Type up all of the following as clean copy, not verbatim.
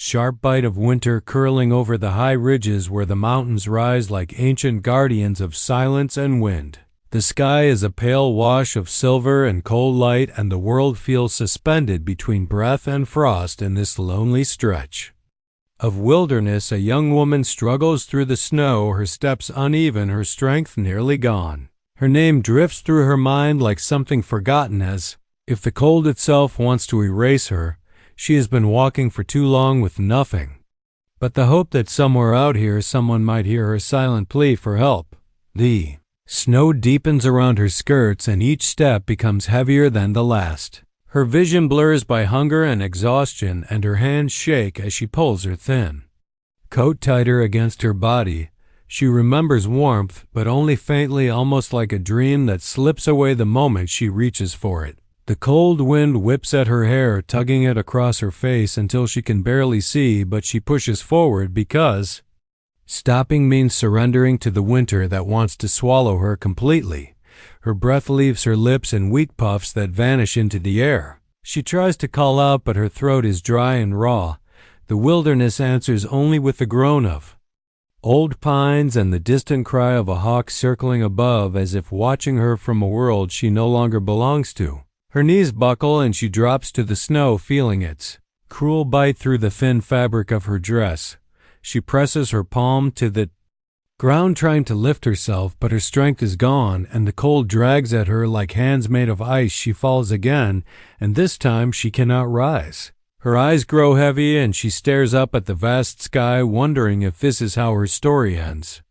sharp bite of winter curling over the high ridges where the mountains rise like ancient guardians of silence and wind. The sky is a pale wash of silver and cold light, and the world feels suspended between breath and frost in this lonely stretch of wilderness. A young woman struggles through the snow, her steps uneven, her strength nearly gone. Her name drifts through her mind like something forgotten, as if the cold itself wants to erase her. She has been walking for too long with nothing but the hope that somewhere out here someone might hear her silent plea for help. The snow deepens around her skirts, and each step becomes heavier than the last. Her vision blurs by hunger and exhaustion, and her hands shake as she pulls her thin coat tighter against her body. She remembers warmth, but only faintly, almost like a dream that slips away the moment she reaches for it. The cold wind whips at her hair, tugging it across her face until she can barely see, but she pushes forward because stopping means surrendering to the winter that wants to swallow her completely. Her breath leaves her lips in weak puffs that vanish into the air. She tries to call out, but her throat is dry and raw. The wilderness answers only with the groan of old pines and the distant cry of a hawk circling above, as if watching her from a world she no longer belongs to. Her knees buckle and she drops to the snow, feeling its cruel bite through the thin fabric of her dress. She presses her palm to the ground, trying to lift herself, but her strength is gone, and the cold drags at her like hands made of ice. She falls again, and this time she cannot rise. Her eyes grow heavy, and she stares up at the vast sky, wondering if this is how her story ends.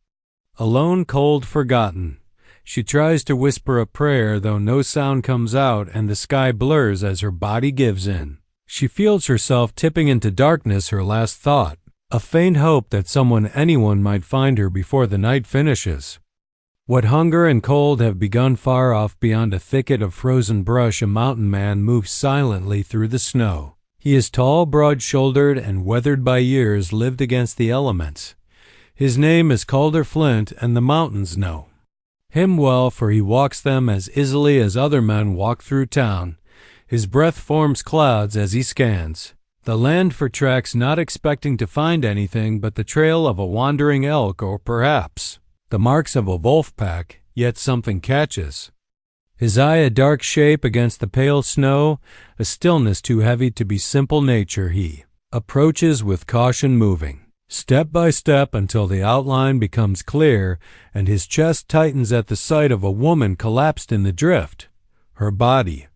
Alone, cold, forgotten. She tries to whisper a prayer, though no sound comes out, and the sky blurs as her body gives in. She feels herself tipping into darkness, her last thought a faint hope that anyone might find her before the night finishes. What hunger and cold have begun far off beyond a thicket of frozen brush, a mountain man moves silently through the snow. He is tall, broad-shouldered, and weathered by years lived against the elements. His name is Calder Flint, and the mountains know him well, for he walks them as easily as other men walk through town. His breath forms clouds as he scans the land for tracks, not expecting to find anything but the trail of a wandering elk, or perhaps the marks of a wolf pack, yet something catches his eye, a dark shape against the pale snow, a stillness too heavy to be simple nature. He approaches with caution, moving step by step until the outline becomes clear, and his chest tightens at the sight of a woman collapsed in the drift. Her body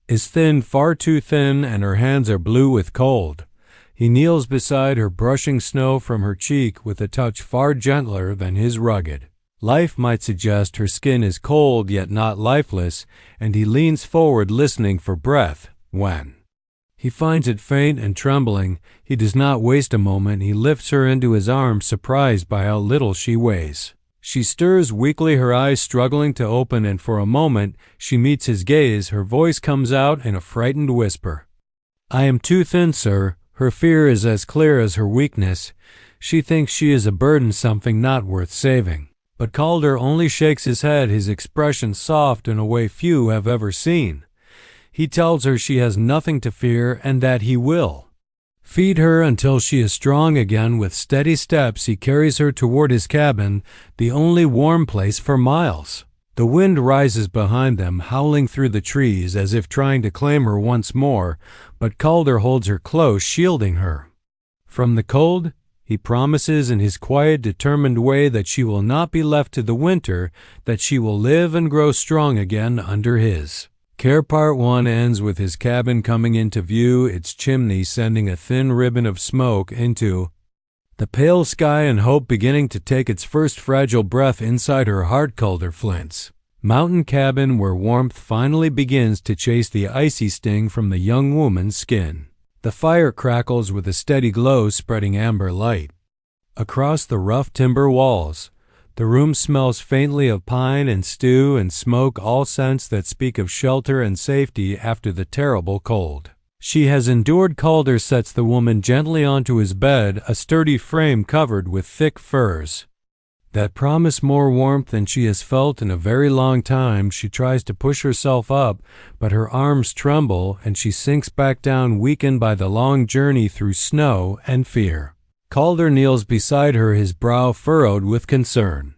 is thin, far too thin, and her hands are blue with cold. He kneels beside her, brushing snow from her cheek with a touch far gentler than his rugged life might suggest. Her skin is cold yet not lifeless, and he leans forward, listening for breath. When he finds it faint and trembling, he does not waste a moment. He lifts her into his arms, surprised by how little she weighs. She stirs weakly, her eyes struggling to open, and for a moment she meets his gaze. Her voice comes out in a frightened whisper. "I am too thin, sir." Her fear is as clear as her weakness. She thinks she is a burden, something not worth saving. But Calder only shakes his head, his expression soft in a way few have ever seen. He tells her she has nothing to fear, and that he will feed her until she is strong again. With steady steps he carries her toward his cabin, the only warm place for miles. The wind rises behind them, howling through the trees as if trying to claim her once more, but Calder holds her close, shielding her from the cold. He promises in his quiet, determined way that she will not be left to the winter, that she will live and grow strong again under his care. Part 1 ends with his cabin coming into view, its chimney sending a thin ribbon of smoke into the pale sky, and hope beginning to take its first fragile breath inside her heart. Calder Flint's mountain cabin, where warmth finally begins to chase the icy sting from the young woman's skin. The fire crackles with a steady glow, spreading amber light across the rough timber walls. The room smells faintly of pine and stew and smoke, all scents that speak of shelter and safety after the terrible cold she has endured. Calder sets the woman gently onto his bed, a sturdy frame covered with thick furs that promise more warmth than she has felt in a very long time. She tries to push herself up, but her arms tremble and she sinks back down, weakened by the long journey through snow and fear. Calder kneels beside her, his brow furrowed with concern.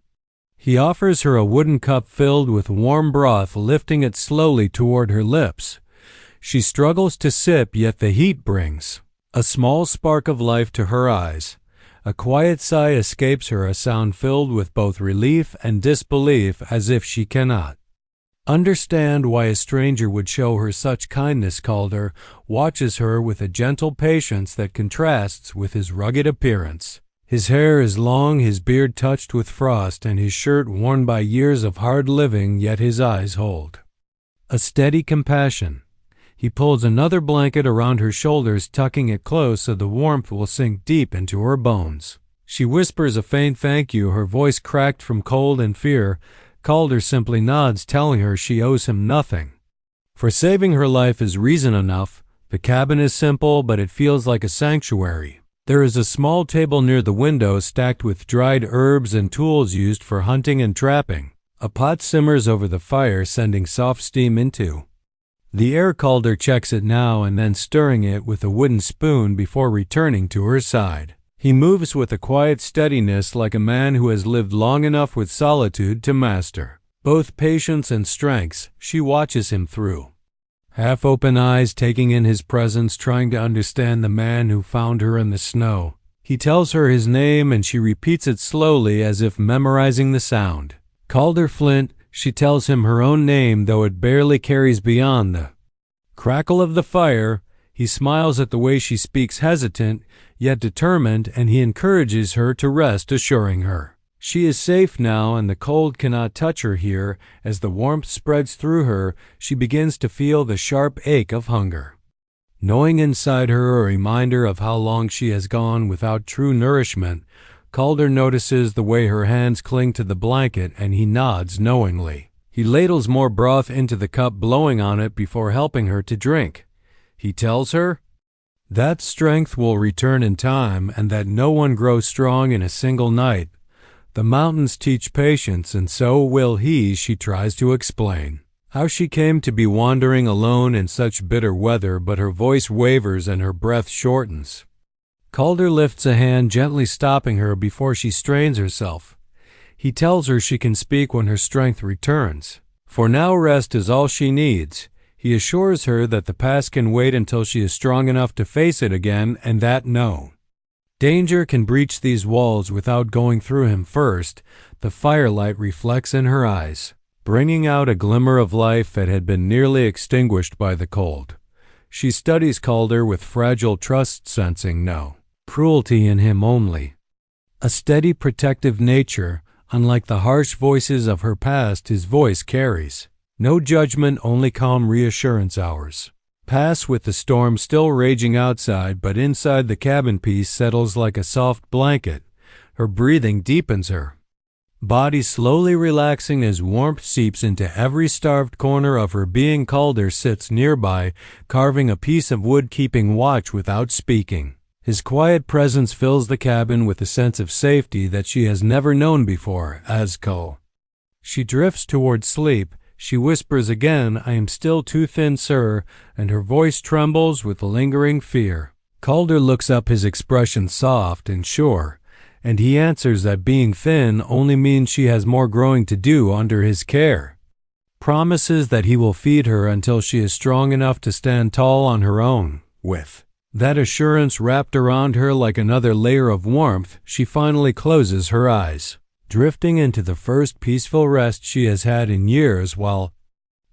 He offers her a wooden cup filled with warm broth, lifting it slowly toward her lips. She struggles to sip, yet the heat brings a small spark of life to her eyes. A quiet sigh escapes her, a sound filled with both relief and disbelief, as if she cannot understand why a stranger would show her such kindness. Calder watches her with a gentle patience that contrasts with his rugged appearance. His hair is long, his beard touched with frost, and his shirt worn by years of hard living, yet his eyes hold a steady compassion. He pulls another blanket around her shoulders, tucking it close so the warmth will sink deep into her bones. She whispers a faint thank you, her voice cracked from cold and fear. Calder simply nods, telling her she owes him nothing. For saving her life is reason enough. The cabin is simple, but it feels like a sanctuary. There is a small table near the window, stacked with dried herbs and tools used for hunting and trapping. A pot simmers over the fire, sending soft steam into the air. Calder checks it now and then, stirring it with a wooden spoon before returning to her side. He moves with a quiet steadiness, like a man who has lived long enough with solitude to master both patience and strength. She watches him through half-open eyes, taking in his presence, trying to understand the man who found her in the snow. He tells her his name and she repeats it slowly, as if memorizing the sound. Calder Flint. She tells him her own name, though it barely carries beyond the crackle of the fire. He smiles at the way she speaks, hesitant yet determined, and he encourages her to rest, assuring her she is safe now and the cold cannot touch her here. As the warmth spreads through her, she begins to feel the sharp ache of hunger gnawing inside her, a reminder of how long she has gone without true nourishment. Calder notices the way her hands cling to the blanket, and he nods knowingly. He ladles more broth into the cup, blowing on it before helping her to drink. He tells her that strength will return in time and that no one grows strong in a single night. The mountains teach patience, and so will he. She tries to explain how she came to be wandering alone in such bitter weather, but her voice wavers and her breath shortens. Calder lifts a hand, gently stopping her before she strains herself. He tells her she can speak when her strength returns. For now, rest is all she needs. He assures her that the past can wait until she is strong enough to face it again, and that no danger can breach these walls without going through him first. The firelight reflects in her eyes, bringing out a glimmer of life that had been nearly extinguished by the cold. She studies Calder with fragile trust, sensing no cruelty in him, only a steady protective nature. Unlike the harsh voices of her past, his voice carries no judgment, only calm reassurance. Hours pass with the storm still raging outside, but inside the cabin peace settles like a soft blanket. Her breathing deepens, her body slowly relaxing as warmth seeps into every starved corner of her being. Calder sits nearby, carving a piece of wood, keeping watch without speaking. His quiet presence fills the cabin with a sense of safety that she has never known before. As she drifts toward sleep, she whispers again, "I am still too thin, sir," and her voice trembles with lingering fear. Calder looks up, his expression soft and sure, and he answers that being thin only means she has more growing to do under his care. Promises that he will feed her until she is strong enough to stand tall on her own. With that assurance wrapped around her like another layer of warmth, she finally closes her eyes, drifting into the first peaceful rest she has had in years, while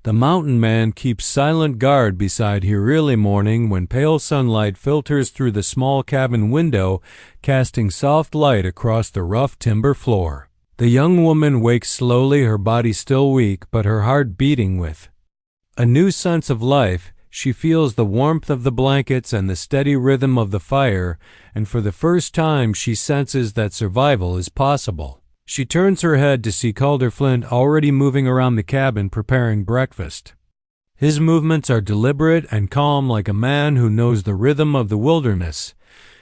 the mountain man keeps silent guard beside her. Early morning, when pale sunlight filters through the small cabin window, casting soft light across the rough timber floor. The young woman wakes slowly, her body still weak, but her heart beating with a new sense of life. She feels the warmth of the blankets and the steady rhythm of the fire, and for the first time she senses that survival is possible. She turns her head to see Calder Flint already moving around the cabin, preparing breakfast. His movements are deliberate and calm, like a man who knows the rhythm of the wilderness.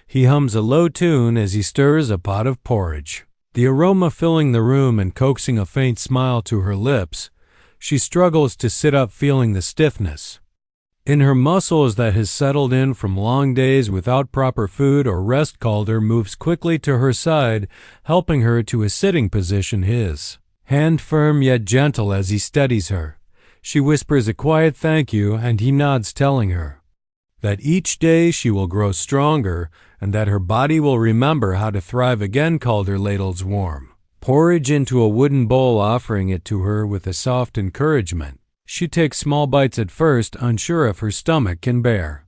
He hums a low tune as he stirs a pot of porridge. the aroma filling the room and coaxing a faint smile to her lips. She struggles to sit up, feeling the stiffness in her muscles that has settled in from long days without proper food or rest. Calder moves quickly to her side, helping her to a sitting position, his hand firm yet gentle as he steadies her. She whispers a quiet thank you, and he nods, telling her that each day she will grow stronger and that her body will remember how to thrive again. Calder ladles warm porridge into a wooden bowl, offering it to her with a soft encouragement. She takes small bites at first, unsure if her stomach can bear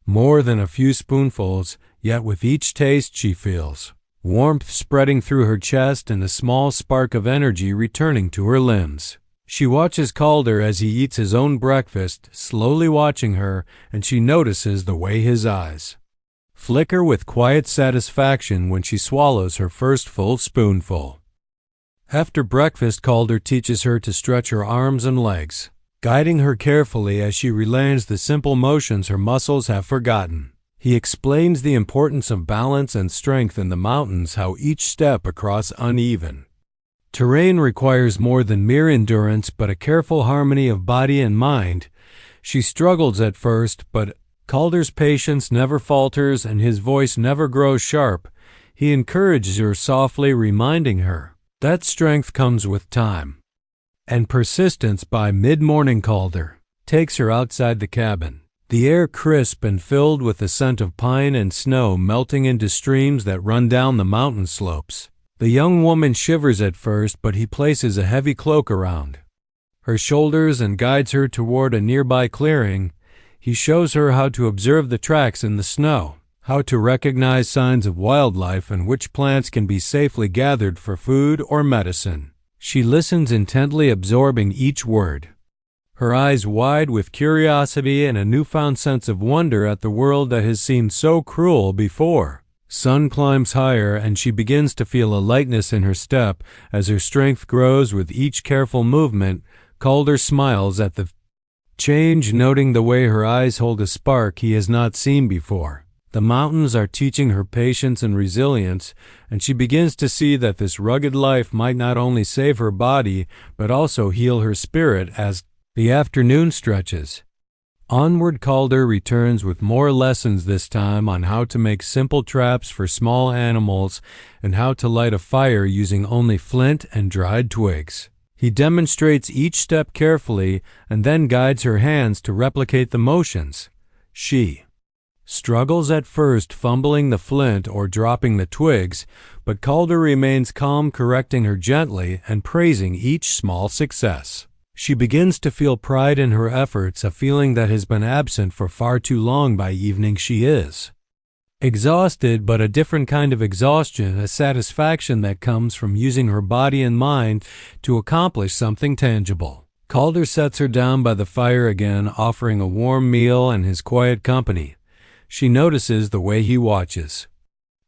more than a few spoonfuls, yet with each taste she feels warmth spreading through her chest and a small spark of energy returning to her limbs. She watches Calder as he eats his own breakfast, slowly watching her, and she notices the way his eyes flicker with quiet satisfaction when she swallows her first full spoonful. After breakfast, Calder teaches her to stretch her arms and legs, guiding her carefully as she relearns the simple motions her muscles have forgotten. He explains the importance of balance and strength in the mountains, how each step across uneven terrain requires more than mere endurance but a careful harmony of body and mind. She struggles at first, but Calder's patience never falters and his voice never grows sharp. He encourages her softly, reminding her that strength comes with time and persistence. By mid-morning, Calder takes her outside the cabin, the air crisp and filled with the scent of pine and snow melting into streams that run down the mountain slopes. The young woman shivers at first, but he places a heavy cloak around her shoulders and guides her toward a nearby clearing. He shows her how to observe the tracks in the snow, how to recognize signs of wildlife, and which plants can be safely gathered for food or medicine. She listens intently, absorbing each word, her eyes wide with curiosity and a newfound sense of wonder at the world that has seemed so cruel before. Sun climbs higher, and she begins to feel a lightness in her step as her strength grows with each careful movement. Calder smiles at the change, noting the way her eyes hold a spark he has not seen before. The mountains are teaching her patience and resilience, and she begins to see that this rugged life might not only save her body, but also heal her spirit. As the afternoon stretches onward, Calder returns with more lessons, this time on how to make simple traps for small animals and how to light a fire using only flint and dried twigs. He demonstrates each step carefully and then guides her hands to replicate the motions. She struggles at first, fumbling the flint or dropping the twigs, but Calder remains calm, correcting her gently and praising each small success. She begins to feel pride in her efforts, a feeling that has been absent for far too long. By evening, she is exhausted, but a different kind of exhaustion, a satisfaction that comes from using her body and mind to accomplish something tangible. Calder sets her down by the fire again, offering a warm meal and his quiet company. She notices the way he watches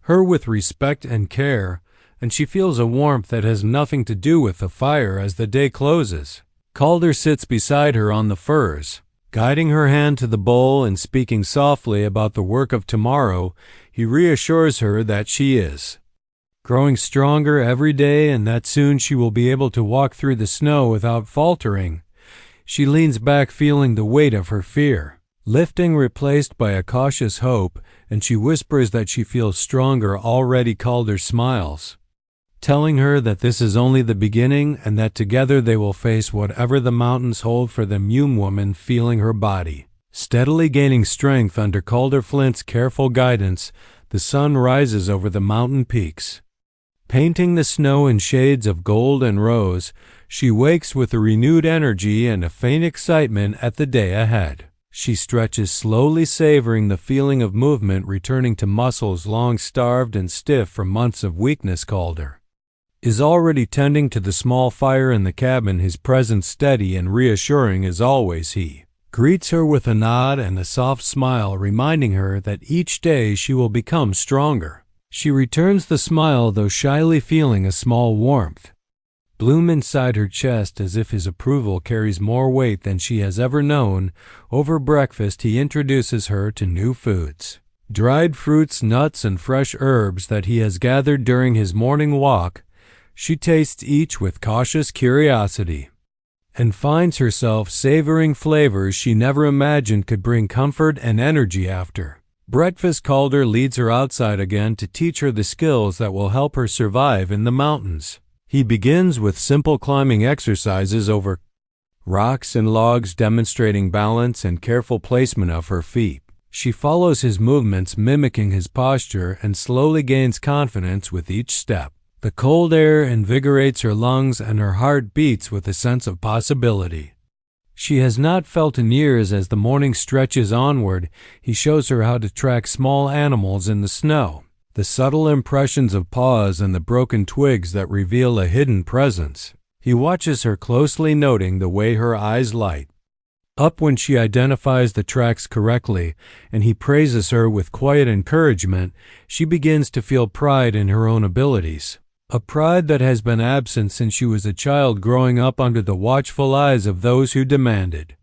her with respect and care, and she feels a warmth that has nothing to do with the fire. As the day closes, Calder sits beside her on the furs, guiding her hand to the bowl and speaking softly about the work of tomorrow. He reassures her that she is growing stronger every day and that soon she will be able to walk through the snow without faltering. She leans back, feeling the weight of her fear lifting, replaced by a cautious hope, and she whispers that she feels stronger already. Calder smiles, telling her that this is only the beginning and that together they will face whatever the mountains hold for them. Woman, feeling her body steadily gaining strength under Calder Flint's careful guidance, the sun rises over the mountain peaks, painting the snow in shades of gold and rose. She wakes with a renewed energy and a faint excitement at the day ahead. She stretches slowly, savoring the feeling of movement returning to muscles long starved and stiff from months of weakness. Calder is already tending to the small fire in the cabin, his presence steady and reassuring as always. He greets her with a nod and a soft smile, reminding her that each day she will become stronger. She returns the smile, though shyly, feeling a small warmth bloom inside her chest as if his approval carries more weight than she has ever known. Over breakfast, he introduces her to new foods, dried fruits, nuts, and fresh herbs that he has gathered during his morning walk. She tastes each with cautious curiosity and finds herself savoring flavors she never imagined could bring comfort and energy after. Breakfast Calder leads her outside again to teach her the skills that will help her survive in the mountains. He begins with simple climbing exercises over rocks and logs, demonstrating balance and careful placement of her feet. She follows his movements, mimicking his posture, and slowly gains confidence with each step. The cold air invigorates her lungs and her heart beats with a sense of possibility she has not felt in years. As the morning stretches onward, he shows her how to track small animals in the snow, the subtle impressions of paws and the broken twigs that reveal a hidden presence. He watches her closely, noting the way her eyes light up when she identifies the tracks correctly, and he praises her with quiet encouragement. She begins to feel pride in her own abilities, a pride that has been absent since she was a child, growing up under the watchful eyes of those who demanded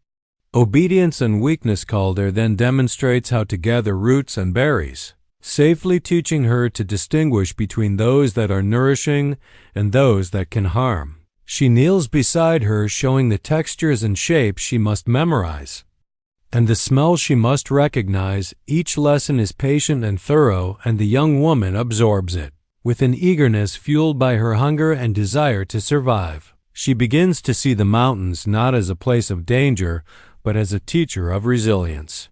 obedience and weakness. Calder then demonstrates how to gather roots and berries, safely teaching her to distinguish between those that are nourishing and those that can harm. She kneels beside her, showing the textures and shapes she must memorize and the smells she must recognize. Each lesson is patient and thorough, and the young woman absorbs it with an eagerness fueled by her hunger and desire to survive. She begins to see the mountains not as a place of danger, but as a teacher of resilience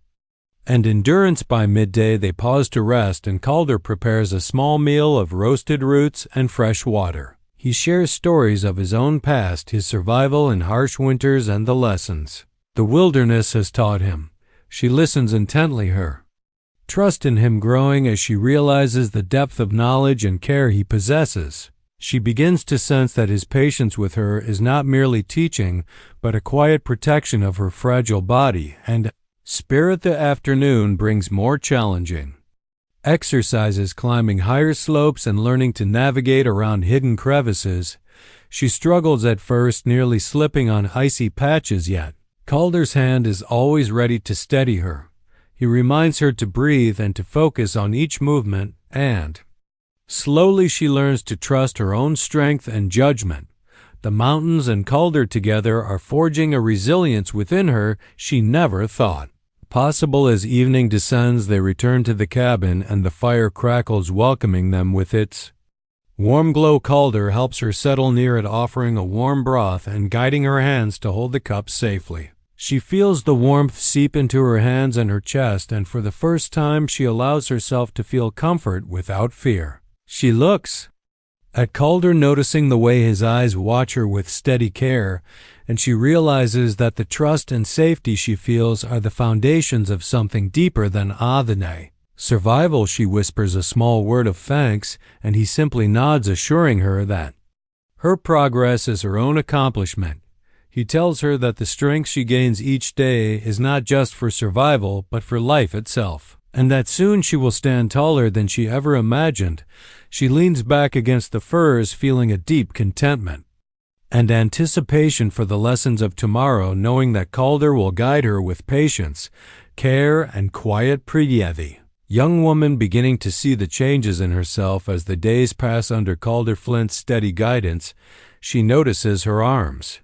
and endurance. By midday, they pause to rest, and Calder prepares a small meal of roasted roots and fresh water. He shares stories of his own past, his survival in harsh winters, and the lessons the wilderness has taught him. She listens intently, her trust in him growing as she realizes the depth of knowledge and care he possesses. She begins to sense that his patience with her is not merely teaching, but a quiet protection of her fragile body and spirit. The afternoon brings more challenging exercises, climbing higher slopes and learning to navigate around hidden crevices. She struggles at first, nearly slipping on icy patches, yet Calder's hand is always ready to steady her. He reminds her to breathe and to focus on each movement, and slowly she learns to trust her own strength and judgment. The mountains and Calder together are forging a resilience within her she never thought possible. As evening descends, they return to the cabin, and the fire crackles, welcoming them with its warm glow. Calder helps her settle near it, offering a warm broth and guiding her hands to hold the cup safely. She feels the warmth seep into her hands and her chest, and for the first time she allows herself to feel comfort without fear. She looks at Calder, noticing the way his eyes watch her with steady care, and she realizes that the trust and safety she feels are the foundations of something deeper than survival. She whispers a small word of thanks, and he simply nods, assuring her that her progress is her own accomplishment. He tells her that the strength she gains each day is not just for survival, but for life itself, and that soon she will stand taller than she ever imagined. She leans back against the firs, feeling a deep contentment and anticipation for the lessons of tomorrow, knowing that Calder will guide her with patience, care, and quiet piety. Young woman beginning to see the changes in herself as the days pass under Calder Flint's steady guidance. She notices her arms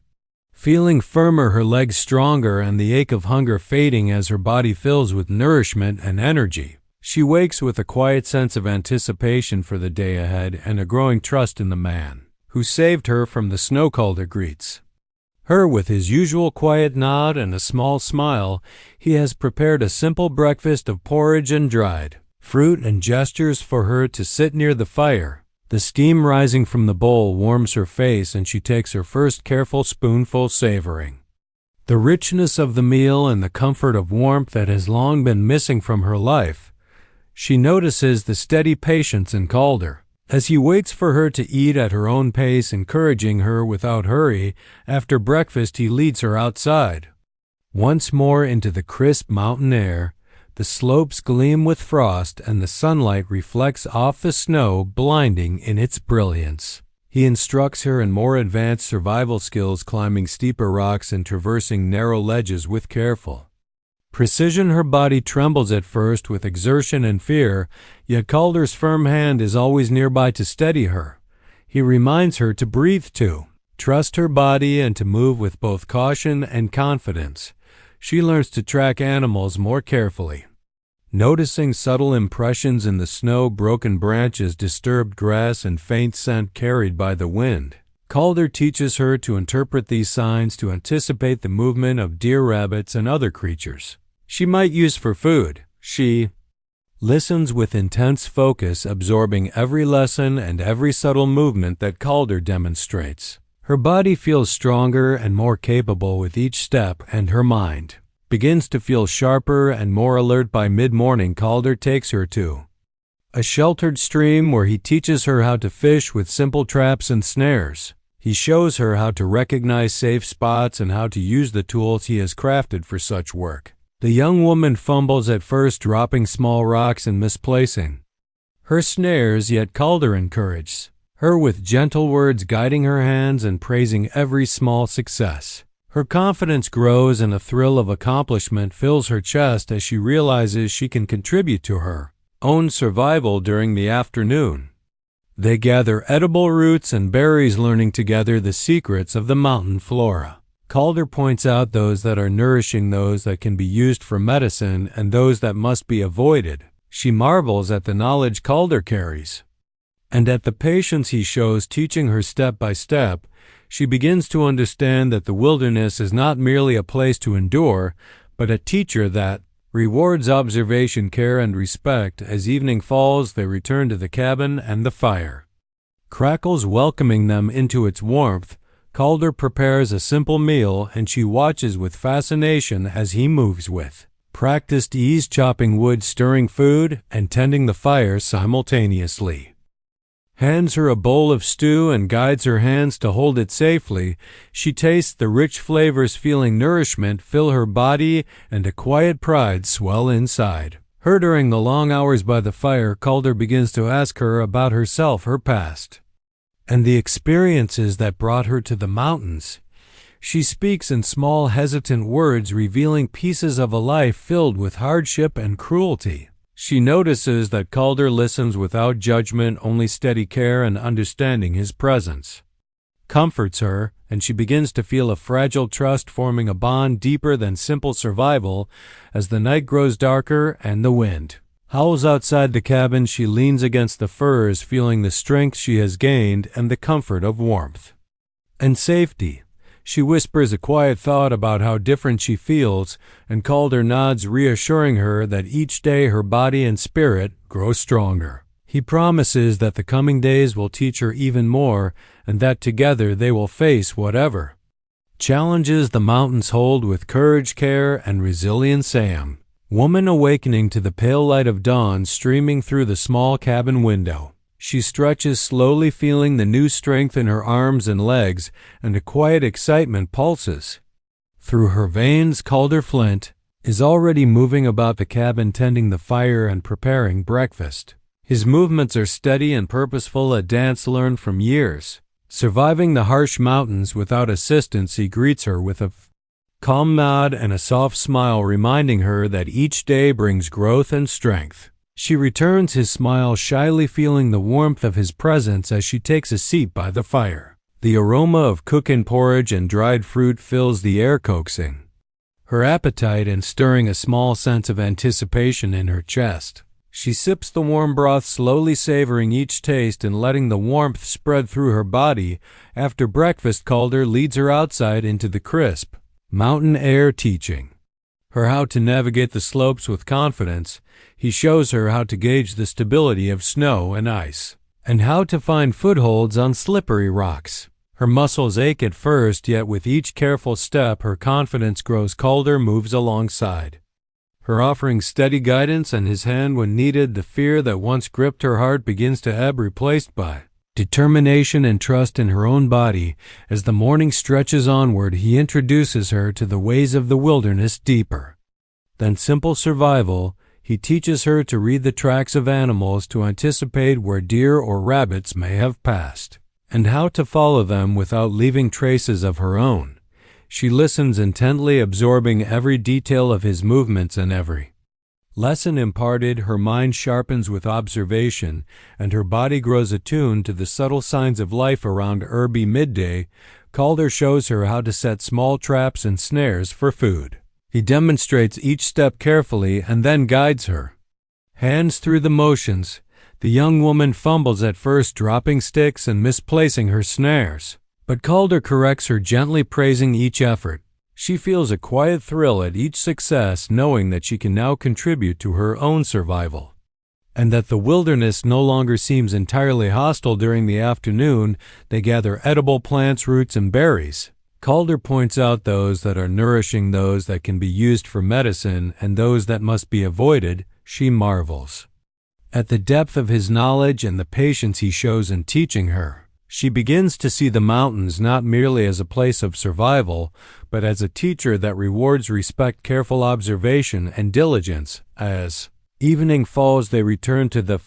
feeling firmer, her legs stronger, and the ache of hunger fading as her body fills with nourishment and energy. She wakes with a quiet sense of anticipation for the day ahead and a growing trust in the man who saved her from the snow. Calder greets her with his usual quiet nod and a small smile. He has prepared a simple breakfast of porridge and dried fruit, and gestures for her to sit near the fire. The steam rising from the bowl warms her face, and she takes her first careful spoonful, savoring the richness of the meal and the comfort of warmth that has long been missing from her life. She notices the steady patience in Calder as he waits for her to eat at her own pace, encouraging her without hurry. After breakfast, he leads her outside once more into the crisp mountain air. The slopes gleam with frost, and the sunlight reflects off the snow, blinding in its brilliance. He instructs her in more advanced survival skills, climbing steeper rocks and traversing narrow ledges with careful precision. Her body trembles at first with exertion and fear, yet Calder's firm hand is always nearby to steady her. He reminds her to breathe too, trust her body, and to move with both caution and confidence. She learns to track animals more carefully, noticing subtle impressions in the snow, broken branches, disturbed grass, and faint scent carried by the wind. Calder teaches her to interpret these signs to anticipate the movement of deer, rabbits, and other creatures she might use for food. She listens with intense focus, absorbing every lesson and every subtle movement that Calder demonstrates. Her body feels stronger and more capable with each step, and her mind begins to feel sharper and more alert. By mid-morning, Calder takes her to a sheltered stream where he teaches her how to fish with simple traps and snares. He shows her how to recognize safe spots and how to use the tools he has crafted for such work. The young woman fumbles at first, dropping small rocks and misplacing her snares, yet Calder encourages her with gentle words, guiding her hands and praising every small success. Her confidence grows and a thrill of accomplishment fills her chest as she realizes she can contribute to her own survival. During the afternoon, they gather edible roots and berries, learning together the secrets of the mountain flora. Calder points out those that are nourishing, those that can be used for medicine, and those that must be avoided. She marvels at the knowledge Calder carries and at the patience he shows, teaching her step by step. She begins to understand that the wilderness is not merely a place to endure, but a teacher that rewards observation, care, and respect. As evening falls, they return to the cabin, and the fire crackles, welcoming them into its warmth. Calder prepares a simple meal, and she watches with fascination as he moves with practiced ease, chopping wood, stirring food, and tending the fire simultaneously. Hands her a bowl of stew and guides her hands to hold it safely. She tastes the rich flavors, feeling nourishment fill her body and a quiet pride swell inside her. During the long hours by the fire, Calder begins to ask her about herself, her past, and the experiences that brought her to the mountains. She speaks in small, hesitant words, revealing pieces of a life filled with hardship and cruelty. She notices that Calder listens without judgment, only steady care and understanding. His presence comforts her, and she begins to feel a fragile trust, forming a bond deeper than simple survival. As the night grows darker and the wind howls outside the cabin, she leans against the firs, feeling the strength she has gained and the comfort of warmth and safety. She whispers a quiet thought about how different she feels, and Calder nods, reassuring her that each day her body and spirit grow stronger. He promises that the coming days will teach her even more, and that together they will face whatever challenges the mountains hold with courage, care, and resilience. Woman awakening to the pale light of dawn streaming through the small cabin window. She stretches slowly, feeling the new strength in her arms and legs, and a quiet excitement pulses through her veins. Calder Flint is already moving about the cabin, tending the fire and preparing breakfast. His movements are steady and purposeful, a dance learned from years. Surviving the harsh mountains without assistance, he greets her with a calm nod and a soft smile, reminding her that each day brings growth and strength. She returns his smile shyly, feeling the warmth of his presence as she takes a seat by the fire. The aroma of cooking porridge and dried fruit fills the air, coaxing her appetite and stirring a small sense of anticipation in her chest. She sips the warm broth, slowly savoring each taste and letting the warmth spread through her body. After breakfast, Calder leads her outside into the crisp mountain air, teaching her how to navigate the slopes with confidence. He shows her how to gauge the stability of snow and ice, and how to find footholds on slippery rocks. Her muscles ache at first, yet with each careful step her confidence grows. Calder moves alongside her, offering steady guidance and his hand when needed. The fear that once gripped her heart begins to ebb, replaced by determination and trust in her own body. As the morning stretches onward, he introduces her to the ways of the wilderness. Deeper than simple survival, he teaches her to read the tracks of animals, to anticipate where deer or rabbits may have passed, and how to follow them without leaving traces of her own. She listens intently, absorbing every detail of his movements and every Lesson imparted, her mind sharpens with observation, and her body grows attuned to the subtle signs of life around herby midday. Calder shows her how to set small traps and snares for food. He demonstrates each step carefully and then guides her. Hands through the motions, the young woman fumbles at first, dropping sticks and misplacing her snares. But Calder corrects her, gently praising each effort. She feels a quiet thrill at each success, knowing that she can now contribute to her own survival, and that the wilderness no longer seems entirely hostile. During the afternoon, they gather edible plants, roots, and berries. Calder points out those that are nourishing, those that can be used for medicine, and those that must be avoided. She marvels at the depth of his knowledge and the patience he shows in teaching her. She begins to see the mountains not merely as a place of survival, but as a teacher that rewards respect, careful observation, and diligence. As evening falls, they return to the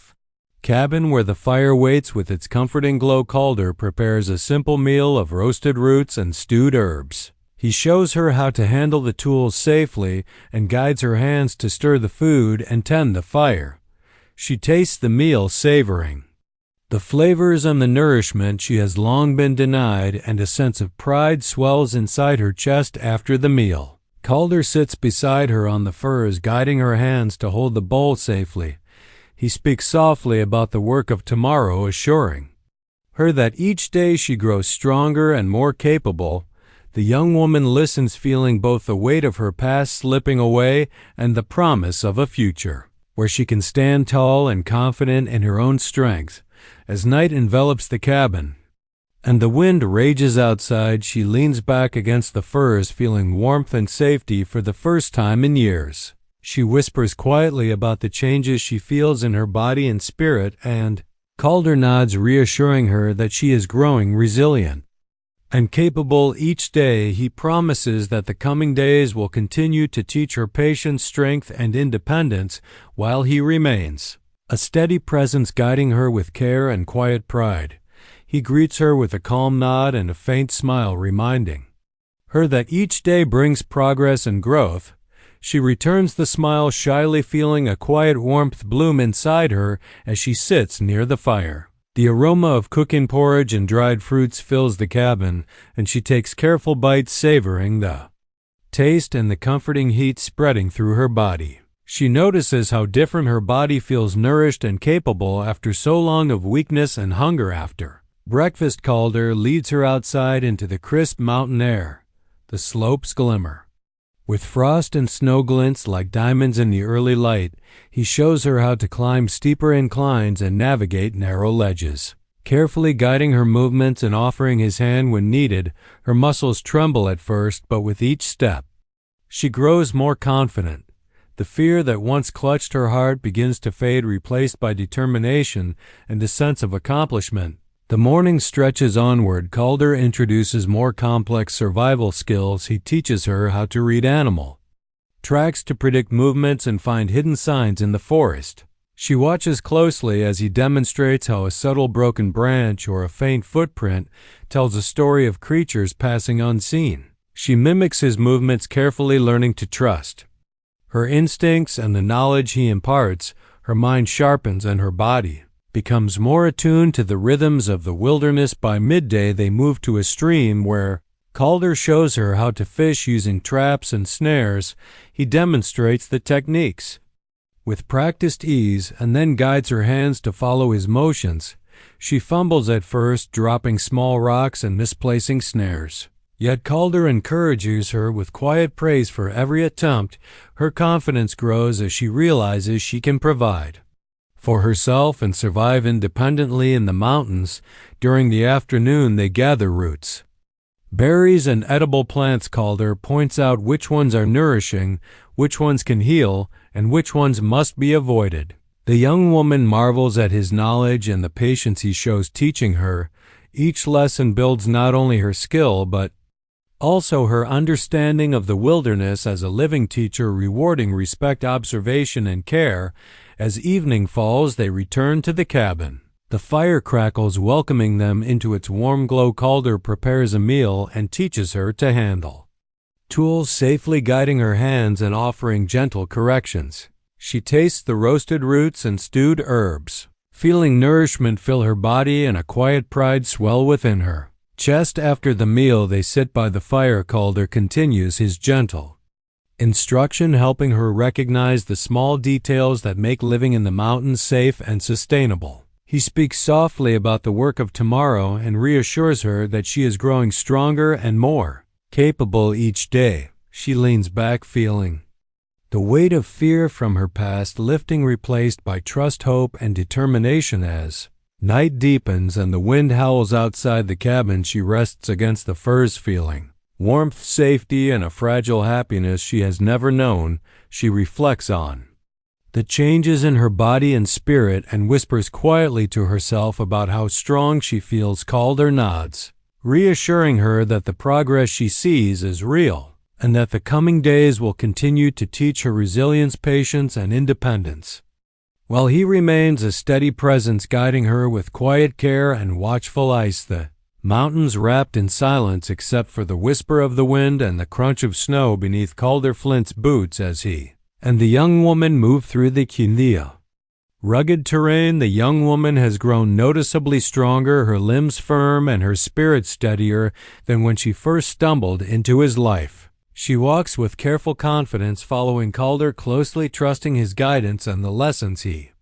cabin where the fire waits with its comforting glow. Calder prepares a simple meal of roasted roots and stewed herbs. He shows her how to handle the tools safely and guides her hands to stir the food and tend the fire. She tastes the meal, savoring the flavors and the nourishment she has long been denied, and a sense of pride swells inside her chest after the meal. Calder sits beside her on the furs, guiding her hands to hold the bowl safely. He speaks softly about the work of tomorrow, assuring her that each day she grows stronger and more capable. The young woman listens, feeling both the weight of her past slipping away and the promise of a future where she can stand tall and confident in her own strength. As night envelops the cabin and the wind rages outside, she leans back against the furs, feeling warmth and safety for the first time in years. She whispers quietly about the changes she feels in her body and spirit, and Calder nods, reassuring her that she is growing resilient and capable each day. He promises that the coming days will continue to teach her patience, strength, and independence, while he remains a steady presence, guiding her with care and quiet pride. He greets her with a calm nod and a faint smile, reminding her that each day brings progress and growth. She returns the smile shyly, feeling a quiet warmth bloom inside her as she sits near the fire. The aroma of cooking porridge and dried fruits fills the cabin, and she takes careful bites, savoring the taste and the comforting heat spreading through her body. She notices how different her body feels, nourished and capable after so long of weakness and hunger. After breakfast, Calder leads her outside into the crisp mountain air. The slopes glimmer with frost and snow glints like diamonds in the early light. He shows her how to climb steeper inclines and navigate narrow ledges, carefully guiding her movements and offering his hand when needed. Her muscles tremble at first, but with each step, she grows more confident. The fear that once clutched her heart begins to fade, replaced by determination and a sense of accomplishment. The morning stretches onward. Calder introduces more complex survival skills. He teaches her how to read animal tracks, to predict movements, and find hidden signs in the forest. She watches closely as he demonstrates how a subtle broken branch or a faint footprint tells a story of creatures passing unseen. She mimics his movements carefully, learning to trust her instincts and the knowledge he imparts. Her mind sharpens and her body becomes more attuned to the rhythms of the wilderness. By midday, they move to a stream where Calder shows her how to fish using traps and snares. He demonstrates the techniques with practiced ease and then guides her hands to follow his motions. She fumbles at first, dropping small rocks and misplacing snares. Yet Calder encourages her with quiet praise for every attempt. Her confidence grows as she realizes she can provide for herself and survive independently in the mountains. During the afternoon, they gather roots, berries, and edible plants. Calder points out which ones are nourishing, which ones can heal, and which ones must be avoided. The young woman marvels at his knowledge and the patience he shows teaching her. Each lesson builds not only her skill, but also her understanding of the wilderness as a living teacher, rewarding respect, observation, and care. As evening falls, they return to the cabin. The fire crackles, welcoming them into its warm glow. Calder prepares a meal and teaches her to handle tools safely, guiding her hands and offering gentle corrections. She tastes the roasted roots and stewed herbs, feeling nourishment fill her body and a quiet pride swell within her. Just after the meal, they sit by the fire. Calder continues his gentle instruction, helping her recognize the small details that make living in the mountains safe and sustainable. He speaks softly about the work of tomorrow and reassures her that she is growing stronger and more capable each day. She leans back, feeling the weight of fear from her past lifting, replaced by trust, hope, and determination. As night deepens and the wind howls outside the cabin, she rests against the furs, feeling warmth, safety, and a fragile happiness she has never known. She reflects on the changes in her body and spirit and whispers quietly to herself about how strong she feels. Calder nods, reassuring her that the progress she sees is real and that the coming days will continue to teach her resilience, patience, and independence, while he remains a steady presence, guiding her with quiet care and watchful eyes. The mountains wrapped in silence except for the whisper of the wind and the crunch of snow beneath Calder Flint's boots as he and the young woman move through the Quindia rugged terrain. The young woman has grown noticeably stronger, her limbs firm and her spirit steadier than when she first stumbled into his life. She walks with careful confidence, following Calder closely, trusting his guidance and the lessons he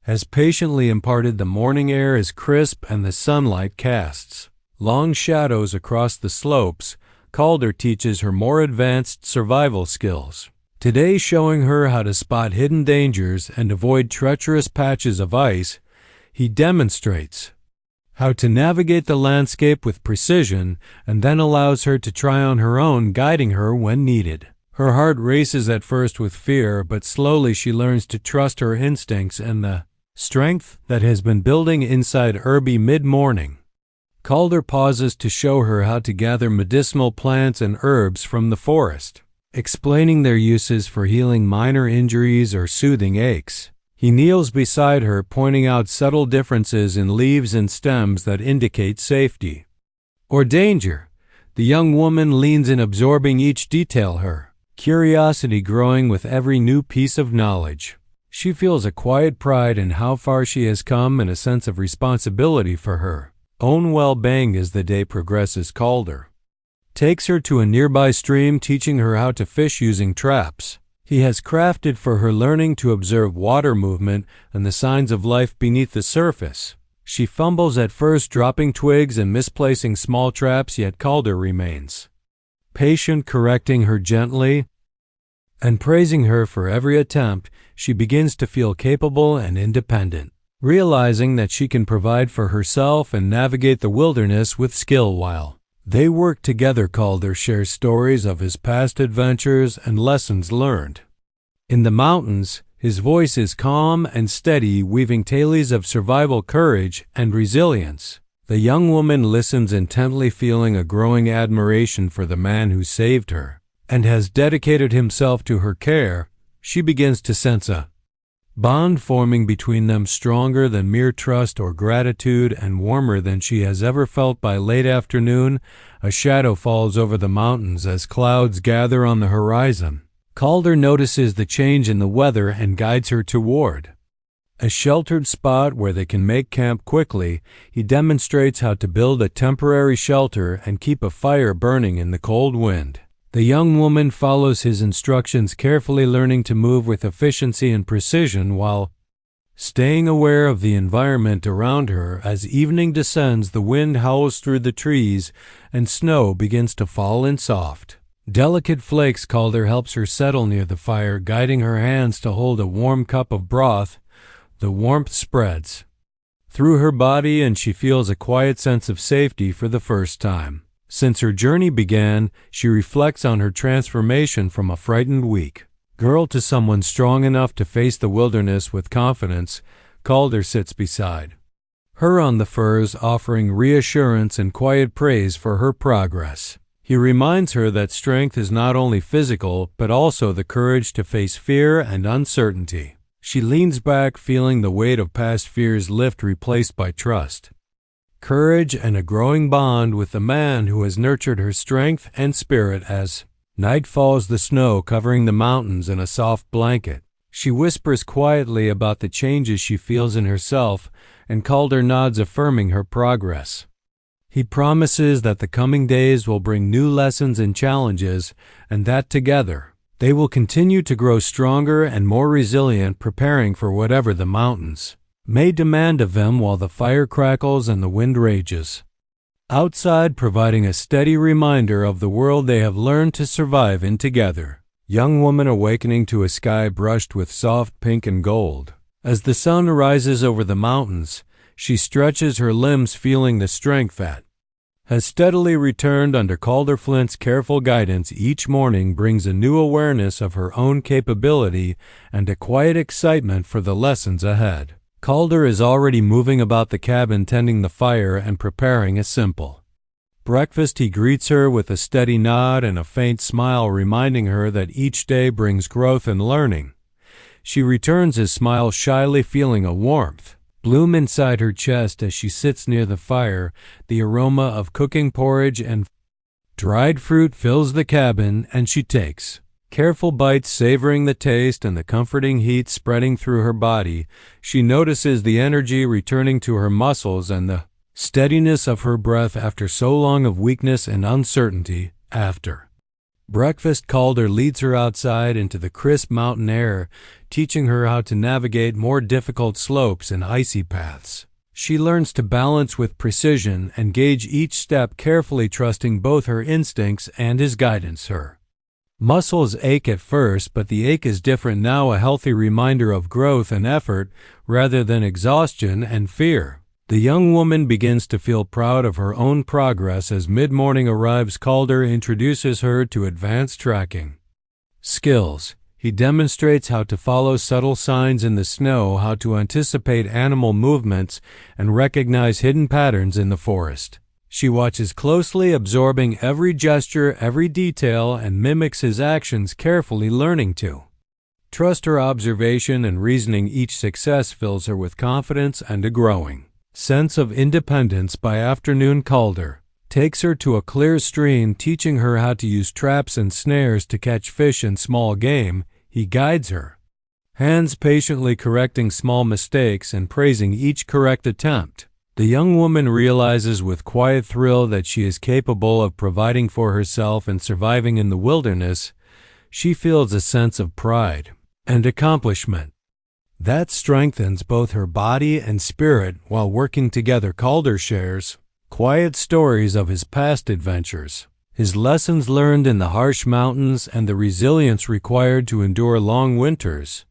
has patiently imparted. The morning air is crisp and the sunlight casts long shadows across the slopes. Calder teaches her more advanced survival skills today, showing her how to spot hidden dangers and avoid treacherous patches of ice. He demonstrates how to navigate the landscape with precision and then allows her to try on her own, guiding her when needed. Her heart races at first with fear, but slowly she learns to trust her instincts and the strength that has been building inside her. Mid-morning, Calder pauses to show her how to gather medicinal plants and herbs from the forest, explaining their uses for healing minor injuries or soothing aches. He kneels beside her, pointing out subtle differences in leaves and stems that indicate safety or danger. The young woman leans in, absorbing each detail, her curiosity growing with every new piece of knowledge. She feels a quiet pride in how far she has come and a sense of responsibility for her own well-being. As the day progresses, Calder takes her to a nearby stream, teaching her how to fish using traps he has crafted for her, learning to observe water movement and the signs of life beneath the surface. She fumbles at first, dropping twigs and misplacing small traps, yet Calder remains patient, correcting her gently and praising her for every attempt. She begins to feel capable and independent, realizing that she can provide for herself and navigate the wilderness with skill. While they work together, Calder shares stories of his past adventures and lessons learned in the mountains. His voice is calm and steady, weaving tales of survival, courage, and resilience. The young woman listens intently, feeling a growing admiration for the man who saved her and has dedicated himself to her care. She begins to sense a bond forming between them, stronger than mere trust or gratitude and warmer than she has ever felt. By late afternoon, a shadow falls over the mountains as clouds gather on the horizon. Calder notices the change in the weather and guides her toward a sheltered spot where they can make camp quickly. He demonstrates how to build a temporary shelter and keep a fire burning in the cold wind. The young woman follows his instructions carefully, learning to move with efficiency and precision while staying aware of the environment around her. As evening descends, the wind howls through the trees and snow begins to fall in soft, delicate flakes. Calder helps her settle near the fire, guiding her hands to hold a warm cup of broth. The warmth spreads through her body and she feels a quiet sense of safety for the first time since her journey began. She reflects on her transformation from a frightened, weak girl to someone strong enough to face the wilderness with confidence. Calder sits beside her on the furs, offering reassurance and quiet praise for her progress. He reminds her that strength is not only physical, but also the courage to face fear and uncertainty. She leans back, feeling the weight of past fears lift, replaced by trust, courage, and a growing bond with the man who has nurtured her strength and spirit. As night falls, the snow covering the mountains in a soft blanket, She whispers quietly about the changes she feels in herself, and Calder nods, affirming her progress. He promises that the coming days will bring new lessons and challenges, and that together, they will continue to grow stronger and more resilient, preparing for whatever the mountains may demand of them while the fire crackles and the wind rages. Outside, providing a steady reminder of the world they have learned to survive in together. Young woman awakening to a sky brushed with soft pink and gold. As the sun rises over the mountains, she stretches her limbs, feeling the strength that has steadily returned under Calder Flint's careful guidance. Each morning brings a new awareness of her own capability and a quiet excitement for the lessons ahead. Calder is already moving about the cabin, tending the fire and preparing a simple breakfast. He greets her with a steady nod and a faint smile, reminding her that each day brings growth and learning. She returns his smile shyly, feeling a warmth bloom inside her chest as she sits near the fire. The aroma of cooking porridge and dried fruit fills the cabin, and she takes careful bites, savoring the taste and the comforting heat spreading through her body. She notices the energy returning to her muscles and the steadiness of her breath after so long of weakness and uncertainty. After breakfast, Calder leads her outside into the crisp mountain air, teaching her how to navigate more difficult slopes and icy paths. She learns to balance with precision and gauge each step carefully, trusting both her instincts and his guidance. Her muscles ache at first, but the ache is different now, a healthy reminder of growth and effort rather than exhaustion and fear. The young woman begins to feel proud of her own progress. As mid-morning arrives, Calder introduces her to advanced tracking skills. He demonstrates how to follow subtle signs in the snow, how to anticipate animal movements, and recognize hidden patterns in the forest. She watches closely, absorbing every gesture, every detail, and mimics his actions carefully, learning to trust her observation and reasoning. Each success fills her with confidence and a growing sense of independence. By afternoon, Calder takes her to a clear stream, teaching her how to use traps and snares to catch fish and small game. He guides her hands, patiently correcting small mistakes and praising each correct attempt. The young woman realizes with quiet thrill that she is capable of providing for herself and surviving in the wilderness. She feels a sense of pride and accomplishment that strengthens both her body and spirit. While working together, Calder shares quiet stories of his past adventures, his lessons learned in the harsh mountains, and the resilience required to endure long winters.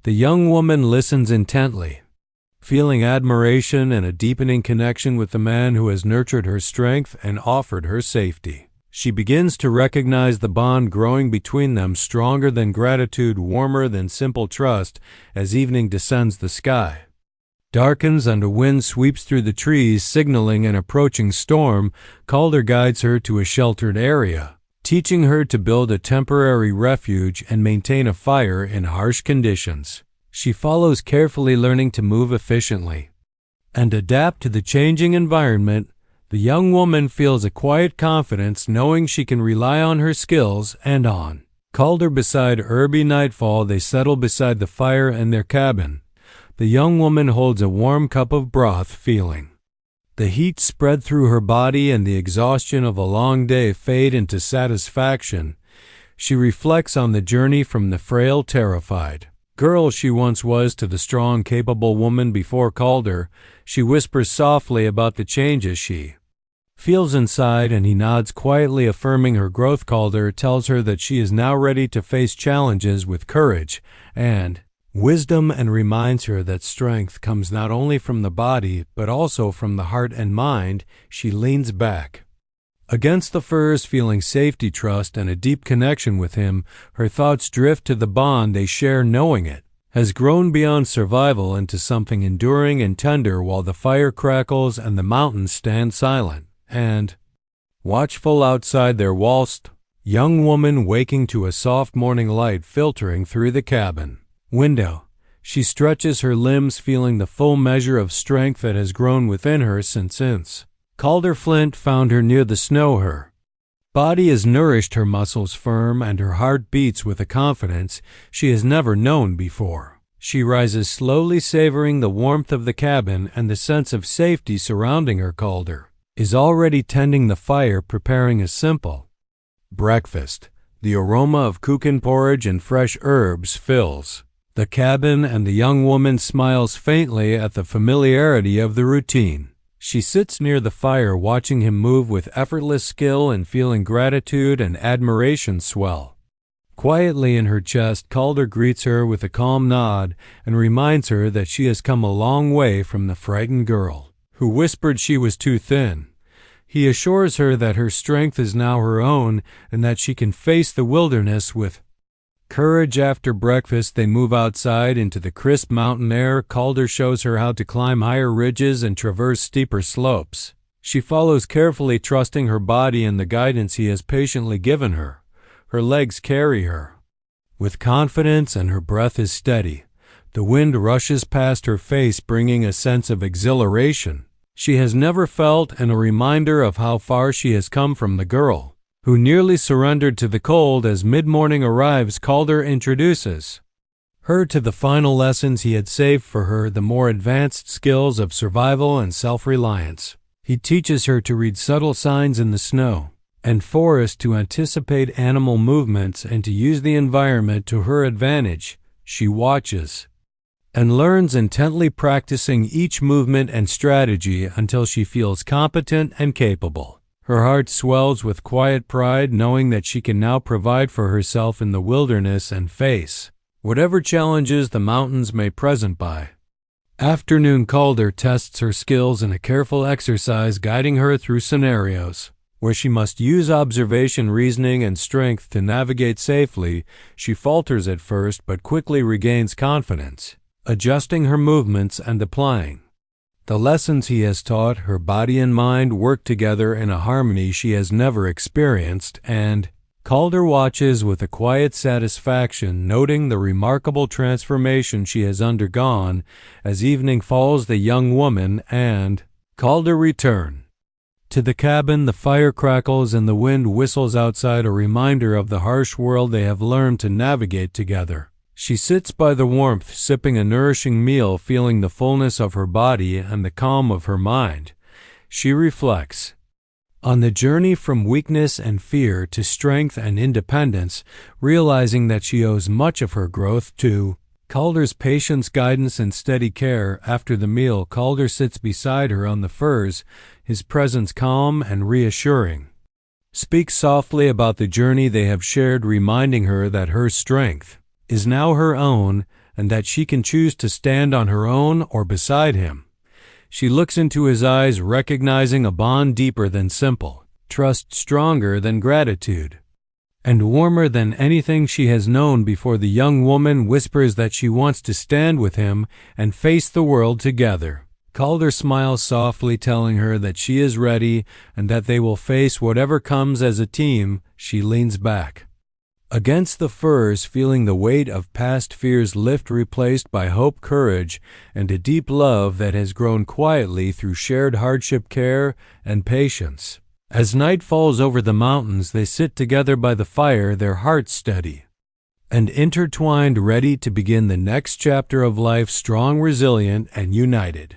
The young woman listens intently, feeling admiration and a deepening connection with the man who has nurtured her strength and offered her safety. She begins to recognize the bond growing between them, stronger than gratitude, warmer than simple trust. As evening descends, the sky darkens and a wind sweeps through the trees, signaling an approaching storm. Calder guides her to a sheltered area, teaching her to build a temporary refuge and maintain a fire in harsh conditions. She follows carefully, learning to move efficiently and adapt to the changing environment. The young woman feels a quiet confidence, knowing she can rely on her skills and on Calder. Beside early nightfall, they settle beside the fire in their cabin. The young woman holds a warm cup of broth, feeling the heat spread through her body and the exhaustion of a long day fade into satisfaction. She reflects on the journey from the frail, terrified girl she once was to the strong, capable woman before Calder. She whispers softly about the changes she feels inside, and he nods quietly, affirming her growth. Calder tells her that she is now ready to face challenges with courage and wisdom, and reminds her that strength comes not only from the body but also from the heart and mind. She leans back against the firs, feeling safety, trust, and a deep connection with him. Her thoughts drift to the bond they share, knowing it has grown beyond survival into something enduring and tender. While the fire crackles and the mountains stand silent and watchful outside their waltzed young woman, waking to a soft morning light filtering through the cabin window. She stretches her limbs, feeling the full measure of strength that has grown within her since Calder Flint found her near the snow. Her body is nourished, her muscles firm, and her heart beats with a confidence she has never known before. She rises slowly, savoring the warmth of the cabin and the sense of safety surrounding her. Calder is already tending the fire, preparing a simple breakfast. The aroma of kuchen porridge and fresh herbs fills the cabin, and the young woman smiles faintly at the familiarity of the routine. She sits near the fire, watching him move with effortless skill and feeling gratitude and admiration swell quietly in her chest. Calder greets her with a calm nod and reminds her that she has come a long way from the frightened girl who whispered she was too thin. He assures her that her strength is now her own and that she can face the wilderness with courage. After breakfast, they move outside into the crisp mountain air. Calder shows her how to climb higher ridges and traverse steeper slopes. She follows carefully, trusting her body and the guidance he has patiently given her. Her legs carry her with confidence and her breath is steady. The wind rushes past her face, bringing a sense of exhilaration she has never felt and a reminder of how far she has come from the girl who nearly surrendered to the cold. As mid-morning arrives, Calder introduces her to the final lessons he had saved for her, the more advanced skills of survival and self-reliance. He teaches her to read subtle signs in the snow and forest, to anticipate animal movements, and to use the environment to her advantage. She watches and learns intently, practicing each movement and strategy until she feels competent and capable. Her heart swells with quiet pride, knowing that she can now provide for herself in the wilderness and face whatever challenges the mountains may present. By afternoon, Calder tests her skills in a careful exercise, guiding her through scenarios where she must use observation, reasoning, and strength to navigate safely. She falters at first, but quickly regains confidence, adjusting her movements and applying the lessons he has taught. Her body and mind work together in a harmony she has never experienced, and Calder watches with a quiet satisfaction, noting the remarkable transformation she has undergone. As evening falls, the young woman and Calder return to the cabin. The fire crackles and the wind whistles outside, a reminder of the harsh world they have learned to navigate together. She sits by the warmth, sipping a nourishing meal, feeling the fullness of her body and the calm of her mind. She reflects on the journey from weakness and fear to strength and independence, realizing that she owes much of her growth to Calder's patience, guidance, and steady care. After the meal, Calder sits beside her on the furs, his presence calm and reassuring. Speaks softly about the journey they have shared, reminding her that her strength is now her own and that she can choose to stand on her own or beside him. She looks into his eyes, recognizing a bond deeper than simple trust, stronger than gratitude, and warmer than anything she has known before. The young woman whispers that she wants to stand with him and face the world together. Calder smiles softly, telling her that she is ready and that they will face whatever comes as a team. She leans back against the furs, feeling the weight of past fears lift, replaced by hope, courage, and a deep love that has grown quietly through shared hardship, care, and patience. As night falls over the mountains, they sit together by the fire, their hearts steady and intertwined, ready to begin the next chapter of life, strong, resilient, and united.